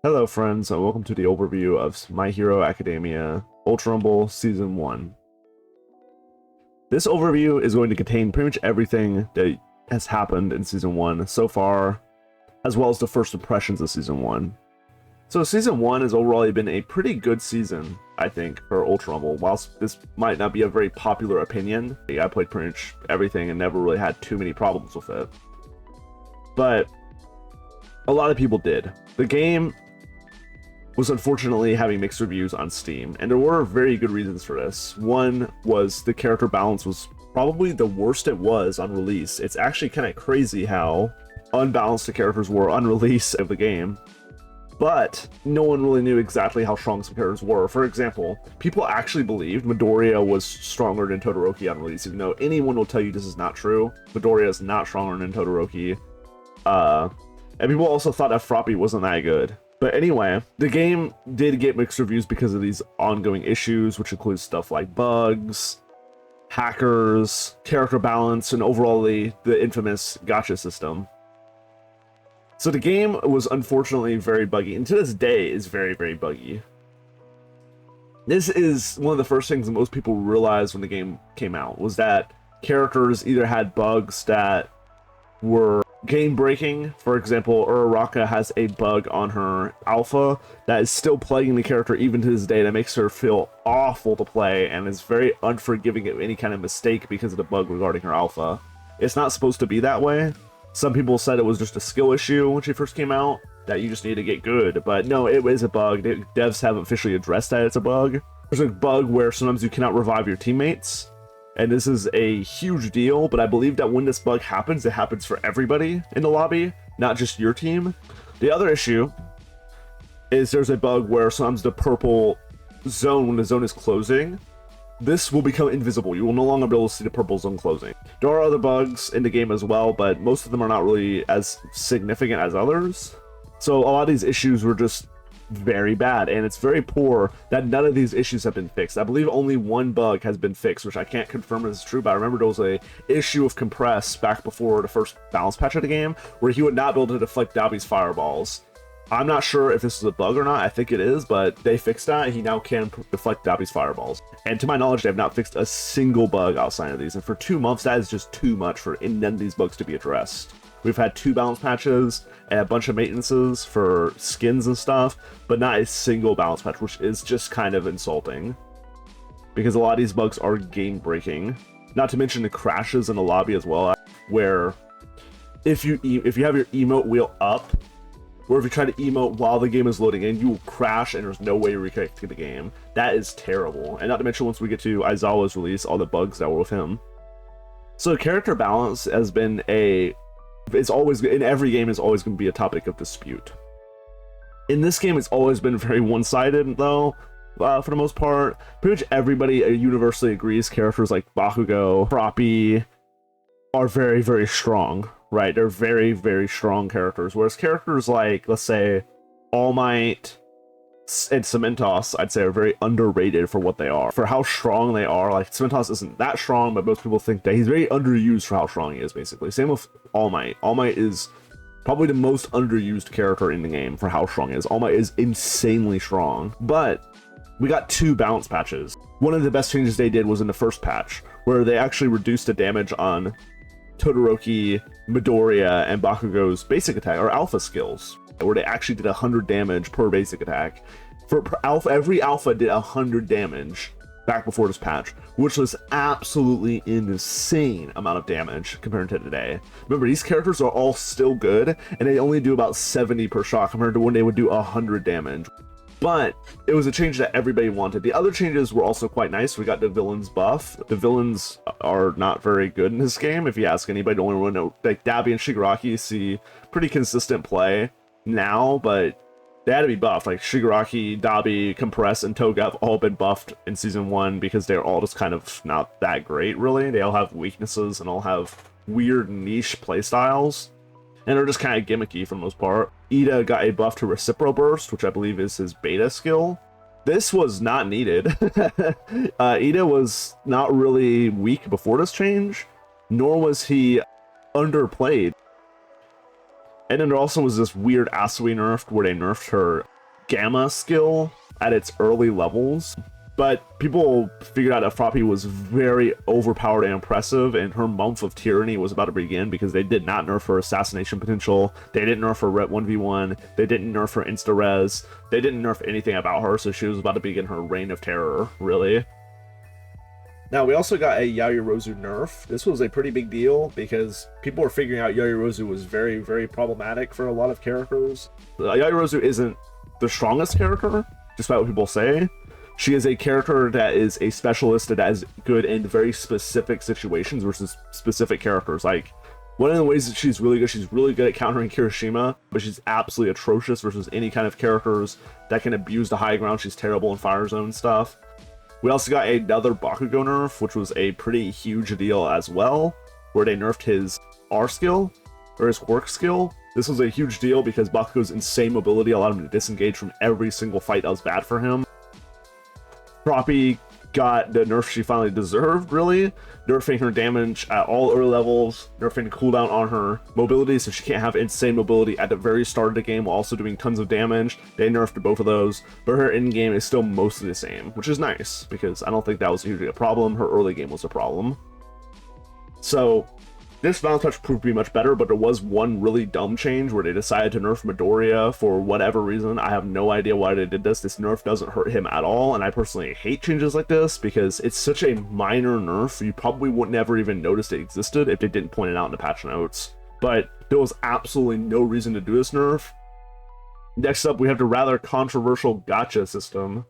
Hello friends, and welcome to the overview of My Hero Academia Ultra Rumble Season 1. This overview is going to contain pretty much everything that has happened in Season 1 so far, as well as the first impressions of Season 1. So Season 1 has overall been a pretty good season, I think, for Ultra Rumble. Whilst this might not be a very popular opinion, I played pretty much everything and never really had too many problems with it. But a lot of people did. The game was unfortunately having mixed reviews on Steam, and there were very good reasons for this. One was the character balance was probably the worst it was on release. It's actually kind of crazy how unbalanced the characters were on release of the game, but no one really knew exactly how strong some characters were. For example, people actually believed Midoriya was stronger than Todoroki on release, even though anyone will tell you this is not true. Midoriya is not stronger than Todoroki. And people also thought that Froppy wasn't that good. But anyway, the game did get mixed reviews because of these ongoing issues, which includes stuff like bugs, hackers, character balance, and overall the infamous gacha system. So the game was unfortunately very buggy, and to this day is very, very buggy. This is one of the first things that most people realized when the game came out, was that characters either had bugs that were game breaking. For example, Uraraka has a bug on her alpha that is still plaguing the character even to this day, that makes her feel awful to play and is very unforgiving of any kind of mistake because of the bug regarding her alpha. It's not supposed to be that way. Some people said it was just a skill issue when she first came out, that you just need to get good, but no, it is a bug. Devs have officially addressed that it's a bug. There's a bug where sometimes you cannot revive your teammates, and this is a huge deal, but I believe that when this bug happens, it happens for everybody in the lobby, not just your team. The other issue is there's a bug where sometimes the purple zone, when the zone is closing, this will become invisible. You will no longer be able to see the purple zone closing. There are other bugs in the game as well, but most of them are not really as significant as others. So a lot of these issues were just very bad, and it's very poor that none of these issues have been fixed. I believe only one bug has been fixed, which I can't confirm is true, but I remember there was a issue of Compress back before the first balance patch of the game where he would not be able to deflect Dabi's fireballs. I'm not sure if this is a bug or not. I think it is, but they fixed that, and he now can deflect Dabi's fireballs. And to my knowledge, they have not fixed a single bug outside of these, and for 2 months that is just too much for none of these bugs to be addressed. We've had 2 balance patches and a bunch of maintenances for skins and stuff, but not a single balance patch, which is just kind of insulting, because a lot of these bugs are game breaking. Not to mention the crashes in the lobby as well, where if you have your emote wheel up, or if you try to emote while the game is loading in, you will crash and there's no way to reconnect to the game. That is terrible. And not to mention, once we get to Aizawa's release, all the bugs that were with him. So character balance has been it's always, in every game, is always going to be a topic of dispute. In this game, it's always been very one-sided, though, for the most part. Pretty much everybody universally agrees characters like Bakugo, Froppy are very, very strong, right? They're very, very strong characters, whereas characters like, let's say, All Might and Cementos, I'd say, are very underrated for what they are. For how strong they are, like, Cementos isn't that strong, but most people think that he's very underused for how strong he is, basically. Same with All Might. All Might is probably the most underused character in the game for how strong he is. All Might is insanely strong, but we got 2 balance patches. One of the best changes they did was in the first patch, where they actually reduced the damage on Todoroki, Midoriya, and Bakugo's basic attack, or alpha skills, where they actually did 100 damage per basic attack. Every alpha did 100 damage back before this patch, which was absolutely insane amount of damage compared to today. Remember, these characters are all still good, and they only do about 70 per shot compared to when they would do 100 damage. But it was a change that everybody wanted. The other changes were also quite nice. We got the villains buff. The villains are not very good in this game, if you ask anybody. The only one, like Dabi and Shigaraki, see pretty consistent play now, but they had to be buffed. Like Shigaraki, Dabi, Compress, and Toga have all been buffed in Season 1 because they're all just kind of not that great, really. They all have weaknesses and all have weird niche playstyles, and they're just kind of gimmicky for the most part. Ida got a buff to Recipro Burst, which I believe is his beta skill. This was not needed. Ida was not really weak before this change, nor was he underplayed. And then there also was this weird Asui nerf where they nerfed her Gamma skill at its early levels, but people figured out that Froppy was very overpowered and impressive, and her month of tyranny was about to begin because they did not nerf her assassination potential, they didn't nerf her 1v1, they didn't nerf her insta-res, they didn't nerf anything about her, so she was about to begin her reign of terror, really. Now, we also got a Yaoyorozu nerf. This was a pretty big deal because people were figuring out Yaoyorozu was very, very problematic for a lot of characters. Yaoyorozu isn't the strongest character, despite what people say. She is a character that is a specialist that is good in very specific situations versus specific characters. Like, one of the ways that she's really good at countering Kirishima, but she's absolutely atrocious versus any kind of characters that can abuse the high ground. She's terrible in Fire Zone stuff. We also got another Bakugo nerf, which was a pretty huge deal as well, where they nerfed his R skill, or his quirk skill. This was a huge deal because Bakugo's insane mobility allowed him to disengage from every single fight that was bad for him. Froppy got the nerf she finally deserved, really. Nerfing her damage at all early levels, nerfing the cooldown on her mobility so she can't have insane mobility at the very start of the game while also doing tons of damage. They nerfed both of those, but her end game is still mostly the same, which is nice because I don't think that was usually a problem. Her early game was a problem. So this Final Touch proved to be much better, but there was one really dumb change where they decided to nerf Midoriya for whatever reason. I have no idea why they did this. This nerf doesn't hurt him at all, and I personally hate changes like this because it's such a minor nerf. You probably would never even notice it existed if they didn't point it out in the patch notes. But there was absolutely no reason to do this nerf. Next up, we have the rather controversial gacha system.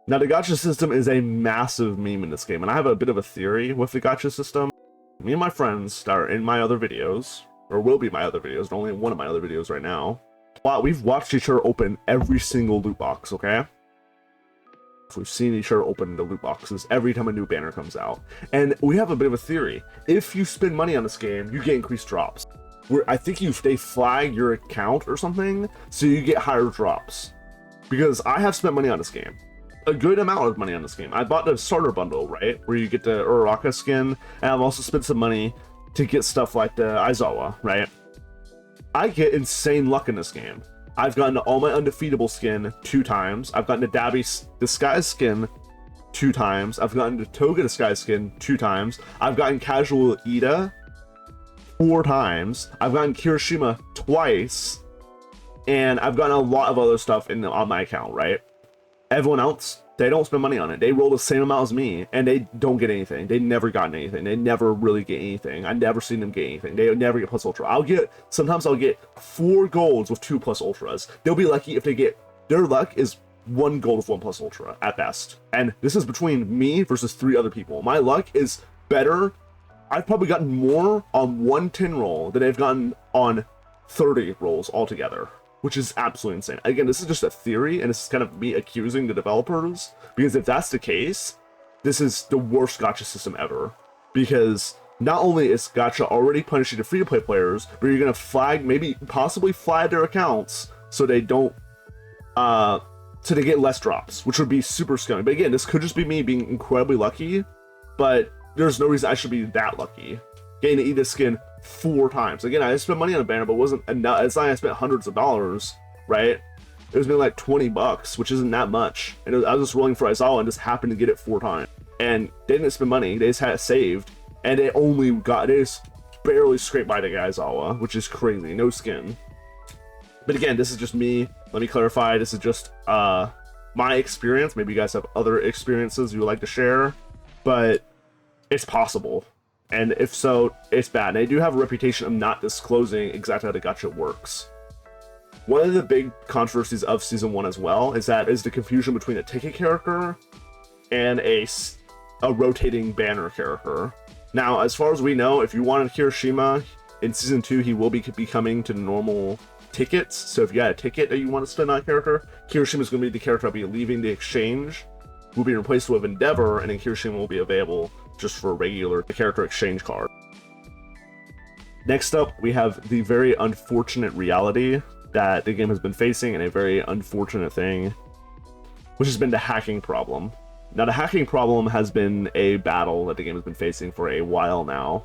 Now, the gacha system is a massive meme in this game, and I have a bit of a theory with the gacha system. Me and my friends that are in my other videos, or will be my other videos, only in one of my other videos right now, we've watched each other open every single loot box, okay? We've seen each other open the loot boxes every time a new banner comes out. And we have a bit of a theory. If you spend money on this game, you get increased drops. I think they flag your account or something, so you get higher drops. Because I have spent money on this game. A good amount of money on this game. I bought the starter bundle, right? Where you get the Uraraka skin, and I've also spent some money to get stuff like the Aizawa, right? I get insane luck in this game. I've gotten all my undefeatable skin 2 times. I've gotten the Dabi Disguise skin 2 times. I've gotten the Toga Disguise skin 2 times. I've gotten Casual Ida 4 times. I've gotten Kirishima twice. And I've gotten a lot of other stuff on my account, right? Everyone else, they don't spend money on it. They roll the same amount as me, and they don't get anything. They never gotten anything. They never really get anything. I've never seen them get anything. They never get plus ultra. Sometimes I'll get 4 golds with 2 plus ultras. They'll be lucky if they get, their luck is 1 gold with 1 plus ultra at best. And this is between me versus 3 other people. My luck is better. I've probably gotten more on 1 10 roll than I've gotten on 30 rolls altogether, which is absolutely insane. Again, this is just a theory, and this is kind of me accusing the developers, because if that's the case, this is the worst gacha system ever. Because not only is gacha already punishing the free-to-play players, but you're going to flag, possibly flag their accounts so they don't, so they get less drops, which would be super scummy. But again, this could just be me being incredibly lucky, but there's no reason I should be that lucky. Getting to eat this skin 4 times. Again, I spent money on a banner, but it wasn't enough. It's not like I spent hundreds of dollars, right? It was maybe like $20, which isn't that much. And I was just rolling for Aizawa and just happened to get it 4 times. And they didn't spend money. They just had it saved. And they just barely scraped by the Aizawa, which is crazy. No skin. But again, this is just me. Let me clarify. This is just my experience. Maybe you guys have other experiences you would like to share. But it's possible. And if so, it's bad. And they do have a reputation of not disclosing exactly how the gacha works. One of the big controversies of Season 1 as well is the confusion between a ticket character and a rotating banner character. Now, as far as we know, if you wanted Kirishima, in Season 2, he will be coming to normal tickets. So if you got a ticket that you want to spend on a character, Kirishima is going to be the character that'll be leaving the exchange. Will be replaced with Endeavor, and then Kirishima will be available just for a regular character exchange card. Next up, we have the very unfortunate reality that the game has been facing, and a very unfortunate thing, which has been the hacking problem. Now, the hacking problem has been a battle that the game has been facing for a while now.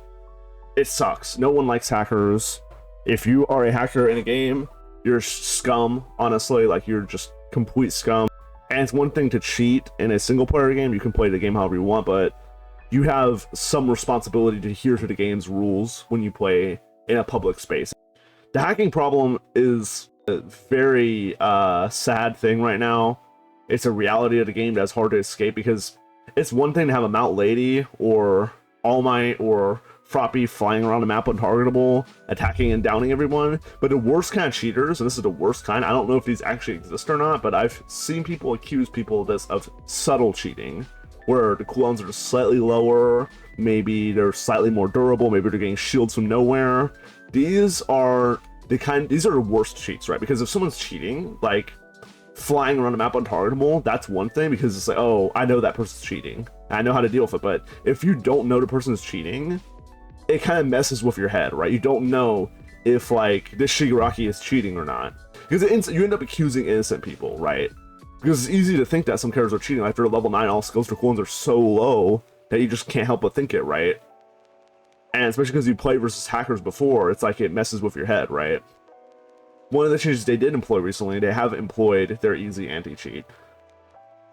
It sucks. No one likes hackers. If you are a hacker in a game, you're scum, honestly. Like, you're just complete scum. And it's one thing to cheat in a single player game. You can play the game however you want, but you have some responsibility to adhere to the game's rules when you play in a public space. The hacking problem is a very sad thing right now. It's a reality of the game that's hard to escape, because it's one thing to have a Mount Lady or All Might or Froppy flying around the map untargetable, attacking and downing everyone, but the worst kind of cheaters, and this is the worst kind, I don't know if these actually exist or not, but I've seen people accuse people of this, of subtle cheating, where the cooldowns are just slightly lower, maybe they're slightly more durable, maybe they're getting shields from nowhere. These are the worst cheats, right? Because if someone's cheating, like flying around the map untargetable, that's one thing, because it's like, oh, I know that person's cheating, I know how to deal with it. But if you don't know the person's cheating, it kind of messes with your head, right? You don't know if like this Shigaraki is cheating or not, because you end up accusing innocent people, right? Because it's easy to think that some characters are cheating. After level 9, all skills for cooldowns are so low that you just can't help but think it, right? And especially because you played versus hackers before, it's like it messes with your head, right? One of the changes they did employ recently, they have employed their easy anti-cheat.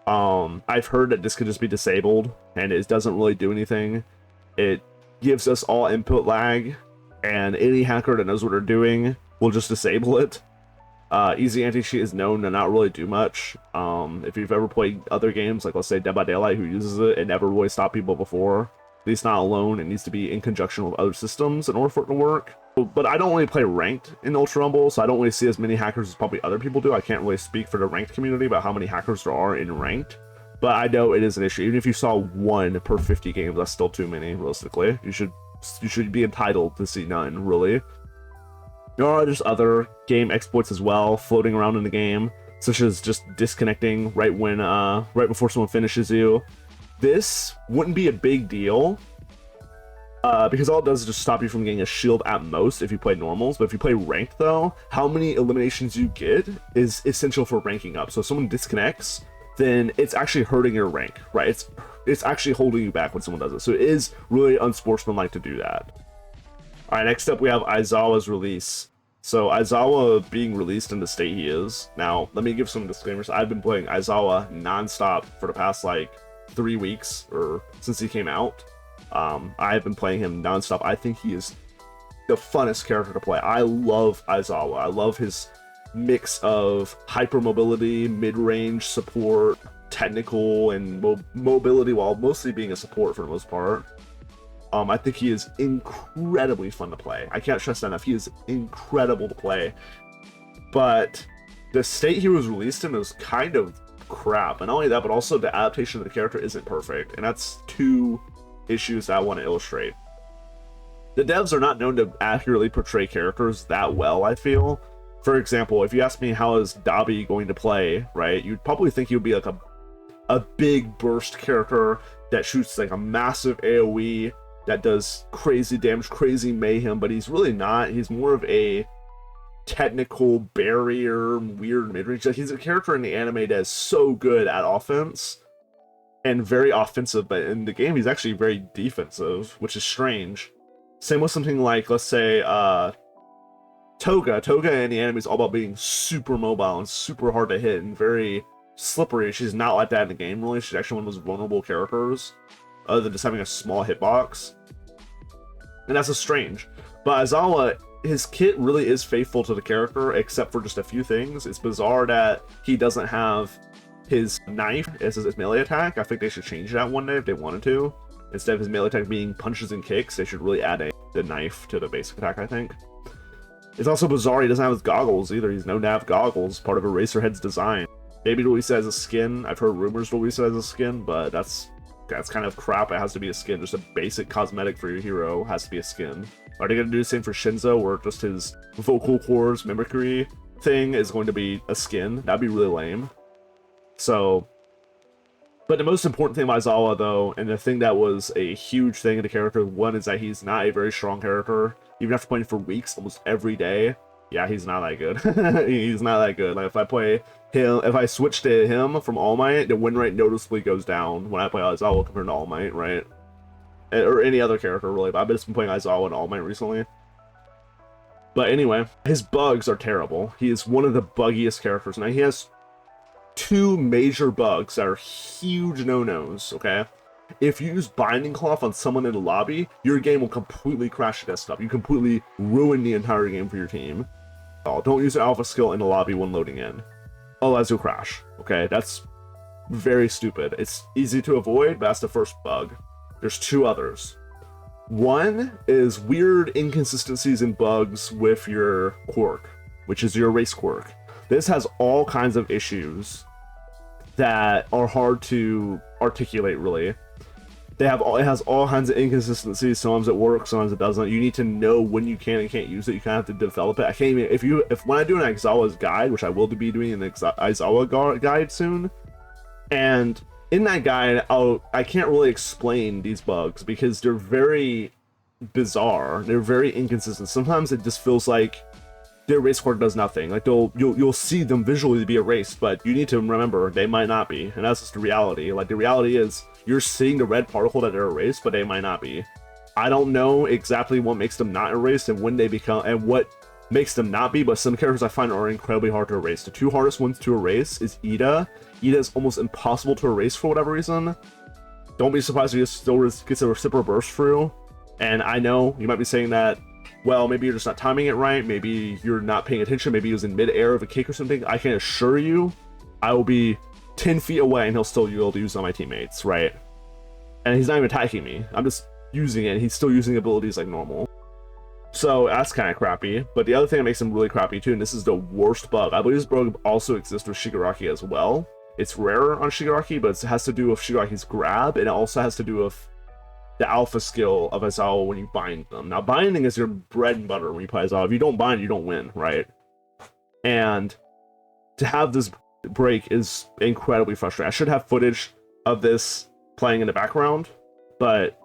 I've heard that this could just be disabled, and it doesn't really do anything. It gives us all input lag, and any hacker that knows what they're doing will just disable it. Easy anti-cheat is known to not really do much. If you've ever played other games, like let's say Dead by Daylight, who uses it, it never really stopped people before. At least not alone, it needs to be in conjunction with other systems in order for it to work. But I don't really play ranked in Ultra Rumble, so I don't really see as many hackers as probably other people do. I can't really speak for the ranked community about how many hackers there are in ranked, but I know it is an issue. Even if you saw 1 per 50 games, that's still too many, realistically. You should be entitled to see none, really. There are just other game exploits as well floating around in the game, such as just disconnecting right before someone finishes you. This wouldn't be a big deal, because all it does is just stop you from getting a shield at most if you play normals. But if you play ranked, though, how many eliminations you get is essential for ranking up. So if someone disconnects, then it's actually hurting your rank, right? It's actually holding you back when someone does it. So it is really unsportsmanlike to do that. All right, next up we have Aizawa's release. So Aizawa being released in the state he is. Now, let me give some disclaimers. I've been playing Aizawa nonstop for the past like 3 weeks, or since he came out. I've been playing him nonstop. I think he is the funnest character to play. I love Aizawa. I love his mix of hypermobility, mid-range support, technical, and mobility, while mostly being a support for the most part. I think he is incredibly fun to play. I can't stress that enough. He is incredible to play. But the state he was released in was kind of crap. And not only that, but also the adaptation of the character isn't perfect. And that's 2 issues that I want to illustrate. The devs are not known to accurately portray characters that well, I feel. For example, if you ask me how is Dabi going to play, right, you'd probably think he would be like a big burst character that shoots like a massive AoE, that does crazy damage, crazy mayhem, but he's really not. He's more of a technical barrier, weird mid-range. Like, he's a character in the anime that is so good at offense and very offensive, but in the game he's actually very defensive, which is strange. Same with something like, let's say, Toga. Toga in the anime is all about being super mobile and super hard to hit and very slippery. She's not like that in the game, really. She's actually one of the most vulnerable characters, other than just having a small hitbox. And that's just strange. But Aizawa, his kit really is faithful to the character, except for just a few things. It's bizarre that he doesn't have his knife as his melee attack. I think they should change that one day if they wanted to. Instead of his melee attack being punches and kicks, they should really add the knife to the basic attack, I think. It's also bizarre he doesn't have his goggles either. He's no nav goggles, part of Eraserhead's design. Maybe to release it as a skin. I've heard rumors to release it as a skin, but that's kind of crap. It has to be a skin. Just a basic cosmetic for your hero has to be a skin. Are they going to do the same for Shinzo, where just his vocal cords mimicry thing is going to be a skin? That'd be really lame. So, but the most important thing about Aizawa, though, and the thing that was a huge thing in the character, one is that he's not a very strong character. Even after playing for weeks, almost every day, yeah, he's not that good. He's not that good. Like, if I switch to him from All Might, the win rate noticeably goes down when I play Aizawa compared to All Might, right? Or any other character, really. But I've just been playing Aizawa and All Might recently. But anyway, his bugs are terrible. He is one of the buggiest characters. Now, he has two major bugs that are huge no-nos, okay? If you use Binding Cloth on someone in the lobby, your game will completely crash the desktop. You completely ruin the entire game for your team. Don't use an alpha skill in the lobby when loading in. Otherwise you'll crash, okay? That's very stupid. It's easy to avoid, but that's the first bug. There's two others. One is weird inconsistencies and bugs with your quirk, which is your race quirk. This has all kinds of issues that are hard to articulate, really. It has all kinds of inconsistencies. Sometimes it works, sometimes it doesn't. You need to know when you can and can't use it. You kind of have to develop it. I can't even, when I do an Aizawa's guide, which I will be doing an Aizawa guide soon, and in that guide, I can't really explain these bugs because they're very bizarre. They're very inconsistent. Sometimes it just feels like their race quirk does nothing. Like you'll see them visually be erased, but you need to remember they might not be, and that's just the reality. Like the reality is you're seeing the red particle that they're erased, but they might not be. I don't know exactly what makes them not erased and when they become and what makes them not be, but some characters I find are incredibly hard to erase. The two hardest ones to erase is Ida. Ida is almost impossible to erase for whatever reason. Don't be surprised if he still gets a reciprocal burst through. And I know you might be saying that, well, maybe you're just not timing it right, maybe you're not paying attention, maybe he was in mid-air of a kick or something. I can assure you, I will be 10 feet away and he'll still be able to use it on my teammates, right? And he's not even attacking me. I'm just using it, and he's still using abilities like normal. So that's kind of crappy. But the other thing that makes him really crappy too, and this is the worst bug, I believe this bug also exists with Shigaraki as well. It's rarer on Shigaraki, but it has to do with Shigaraki's grab, and it also has to do with the alpha skill of Aizawa when you bind them. Now, binding is your bread and butter when you play Aizawa. If you don't bind, you don't win, right? And to have this break is incredibly frustrating. I should have footage of this playing in the background, but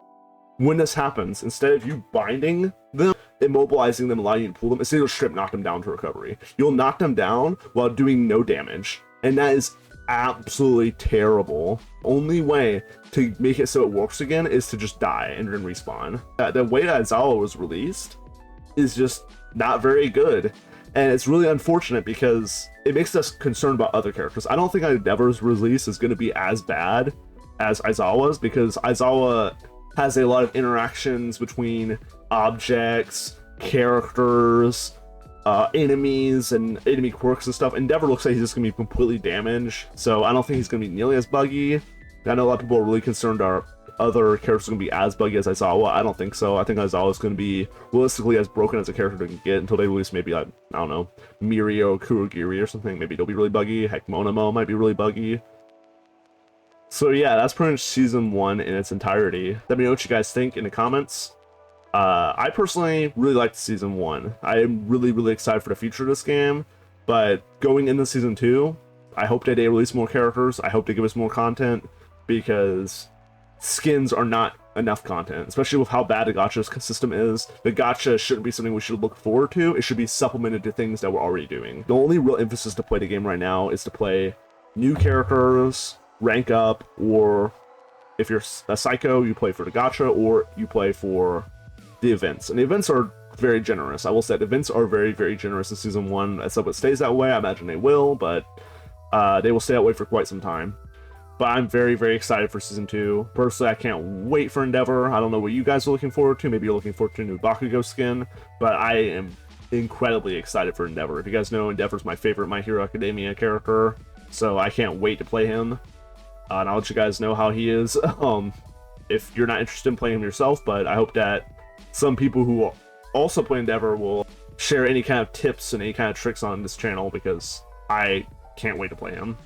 when this happens, instead of you binding them, immobilizing them, allowing you to pull them, instead you'll strip knock them down to recovery. You'll knock them down while doing no damage, and that is absolutely terrible. Only way to make it so it works again is to just die and then respawn. The way that Aizawa was released is just not very good, and it's really unfortunate because it makes us concerned about other characters. I don't think Endeavor's release is going to be as bad as Aizawa's, because Aizawa has a lot of interactions between objects, characters, enemies, and enemy quirks and stuff. Endeavor looks like he's just gonna be completely damaged, so I don't think he's gonna be nearly as buggy. I know a lot of people are really concerned our other characters are gonna be as buggy as Aizawa. I don't think so. I think Aizawa is gonna be realistically as broken as a character they can get until they release maybe, like, I don't know, Mirio, Kurogiri or something. Maybe they'll be really buggy. Heck, Monamo might be really buggy. So yeah, that's pretty much Season 1 in its entirety. Let me know what you guys think in the comments. I personally really liked Season 1. I am really excited for the future of this game, but going into Season 2, I hope that they release more characters. I hope they give us more content, because skins are not enough content, especially with how bad the gacha system is. The gacha shouldn't be something we should look forward to. It should be supplemented to things that we're already doing. The only real emphasis to play the game right now is to play new characters, rank up, or if you're a psycho, you play for the gacha, or you play for the events. And the events are very generous. I will say the events are very generous in Season 1. I hope it stays that way. I imagine they will, but they will stay that way for quite some time. But I'm very excited for Season 2. Personally, I can't wait for Endeavor. I don't know what you guys are looking forward to. Maybe you're looking forward to a new Bakugo skin, but I am incredibly excited for Endeavor. If you guys know, Endeavor's my favorite My Hero Academia character, so I can't wait to play him. And I'll let you guys know how he is if you're not interested in playing him yourself, but I hope that some people who also play Endeavor will share any kind of tips and any kind of tricks on this channel, because I can't wait to play him.